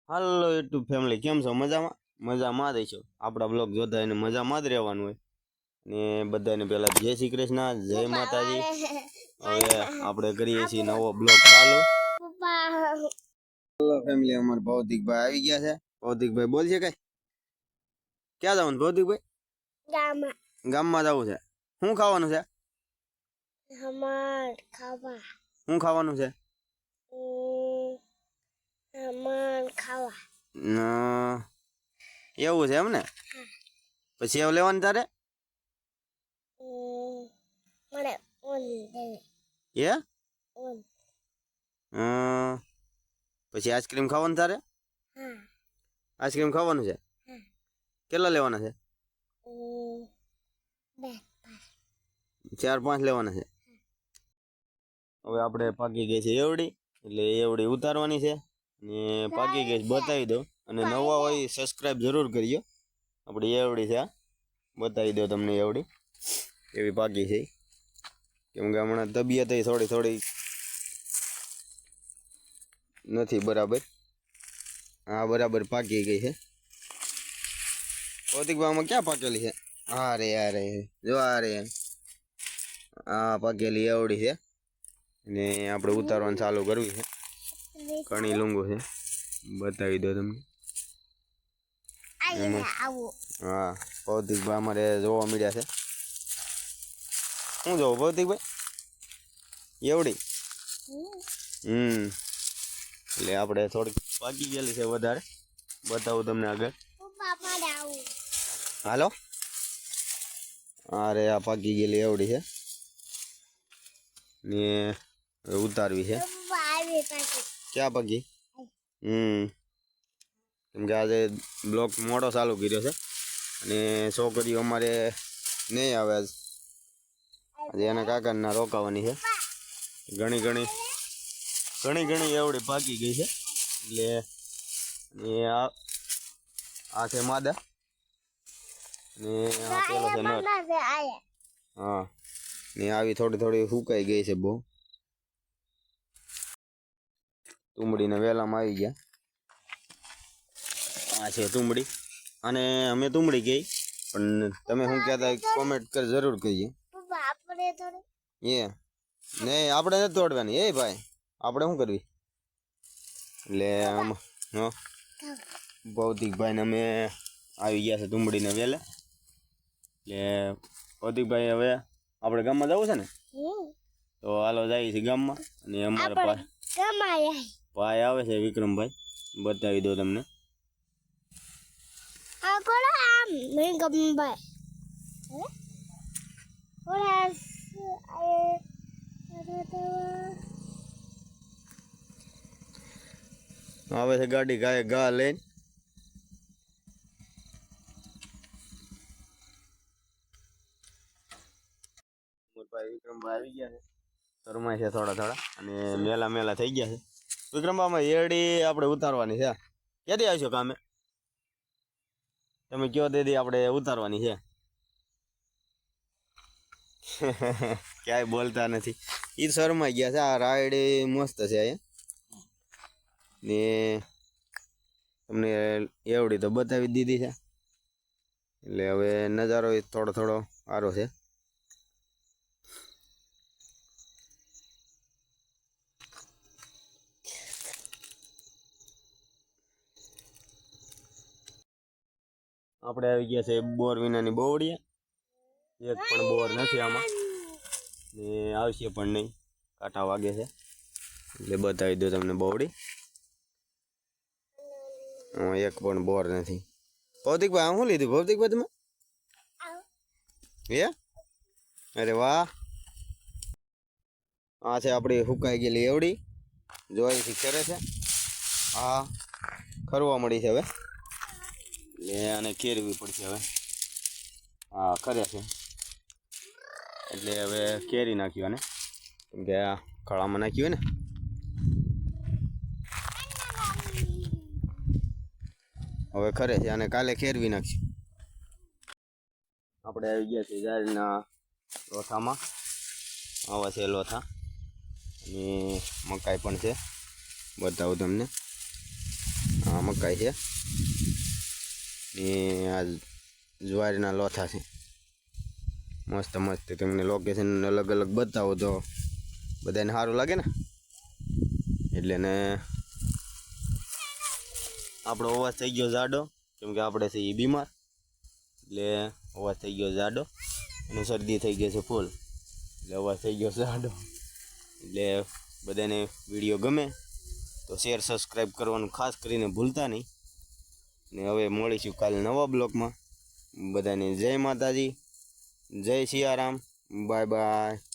હાલો YouTube family, કેમ છો? મજામાં? મજામાં જ છો. આપણા બ્લોગ જોતા એને મજામાં જ રહેવાનું હોય. ને બધાને પહેલા જય શ્રી કૃષ્ણ, જય માતાજી. હવે આપણે કરીએ છીએ નવો બ્લોગ ચાલુ. હાલો ફેમિલી, અમાર ભૌતિકભાઈ આવી ગયા છે. ભૌતિકભાઈ બોલ છે કઈ? ક્યાં જવાનું ભૌતિકભાઈ? ગામમાં. ગામમાં જવું છે. શું ખાવાનું છે? શું ખાવાનું છે? એવું છે એમ ને? પછી સેવ લેવાની તારે? પછી આઈસ્ક્રીમ ખાવાનું તારે? આઈસ્ક્રીમ ખાવાનું છે? કેટલા લેવાના છે? 4-5 લેવાના છે. હવે આપણે પાકી ગઈ છે એવડી, એટલે એવડી ઉતારવાની છે ને પાકી ગઈ બતાવી દો. અને નવા હોય સબસ્ક્રાઇબ જરૂર કરજો. આપણે એવડી છે, બતાવી દો તમને એવડી એવી પાકી છે. કેમ કે હમણાં તબિયત થોડી નથી બરાબર. હા, બરાબર પાકી ગઈ છે. ભૌતિકભાઈમાં ક્યાં પાકેલી છે? અરે જો આ પાકેલી એવડી છે ને આપણે ઉતારવાનું ચાલુ કરવી છે. ઘણી લૂંગો છે, બતાવી દો તમને. હા, ભૌતિકભાઈ અમારે જોવા મળ્યા છે. શું જોવું ભૌતિકભાઈ? એવડી એટલે આપણે થોડીક પાકી ગયેલી છે વધારે, બતાવું તમને આગળ. હાલો, અરે આ પાકી ગયેલી એવડી છે ને ઉતારવી છે. ક્યાં પાકી? કેમ કે આજે બ્લોક મોડો ચાલુ કર્યો છે અને છોકરીઓ અમારે નહીં આવે આજે એના કાકાના રોકાવાની છે. ઘણી એવડી પાકી ગઈ છે. એટલે આ છે માદા ને આ પેલો છે નર. હા, ને આવી થોડી સુકાઈ ગઈ છે બહુ. તુંબડીને વેલામાં આવી ગયા. આ છે તુંબડી, અને અમે તુંબડી ગઈ, પણ તમે શું કહેતા કોમેન્ટ કર જરૂર કહીએ. નહીં, આપણે નથી તોડવાની. ભાઈ, આપણે શું કરવી? એટલે ભૌતિકભાઈ ને અમે આવી ગયા છે તુંબડીને વેલે. એટલે ભૌતિકભાઈ હવે આપણે ગામમાં જવું છે ને, તો હાલો જઈએ છીએ ગામમાં. અને અમારા ભાઈ આવે છે વિક્રમભાઈ, બતાવી દો તમને. આવે છે ગાડી ઘા લઈને. ભાઈ વિક્રમભાઈ આવી ગયા છે. શરમાય છે થોડા અને મેલા થઈ ગયા છે. વિક્રમભાઈ એડી આપણે ઉતારવાની છે. ક્યાંથી આવશો કામે? તમે કયો દીદી આપણે ઉતારવાની છે. ક્યાંય બોલતા નથી. એ શરમાઈ ગયા છે. આ રાયડી મસ્ત છે અહીંયા ને તમને એવડી તો બતાવી દીધી છે. એટલે હવે નજારો થોડો સારો છે. આપણે આવી ગયા છે બોર વિનાની બોવડીએ. એક પણ બોર નથી આમાં ને આવશે પણ નહીં. કાંટા વાગે છે એટલે બતાવી દો તમને બોવડી. એક પણ બોર નથી. ભૌતિકભાઈ શું લીધું ભૌતિકભાઈ તમે? અરે વાહ, આ છે આપણી સુકાઈ ગયેલી એવડી. જોઈથી કરે છે. હા, ખરવા મળી છે હવે. એટલે આને કેરવી પડશે હવે. હા, ખરે છે એટલે હવે કેરી નાખ્યું આને. કેમ કે આ ખળામાં નાખ્યું હોય ને. હવે ખરે છે અને કાલે ખેરવી નાખશું. આપણે આવી ગયા છીએ ઝાડના લોથામાં. આવા છે લોથા અને મકાઈ પણ છે, બતાવું તમને. આ મકાઈ છે ને આ જ્વારીના લોથા છે મસ્ત મસ્ત. તમને લોકેશન અલગ અલગ બતાવો તો બધાને સારું લાગે ને. એટલે ને આપણો અવાજ થઈ ગયો જાડો કેમ કે આપણે છીએ બીમાર, એટલે અવાજ થઈ ગયો જાડો અને શરદી થઈ ગઈ છે ફૂલ, એટલે અવાજ થઈ ગયો જાડો. એટલે બધાને વિડીયો ગમે તો શેર સબસ્ક્રાઈબ કરવાનું ખાસ કરીને ભૂલતા નહીં. ને હવે મળીશું કાલે નવા બ્લોગમાં. બધાને જય માતાજી, જય સિયારામ, બાય બાય.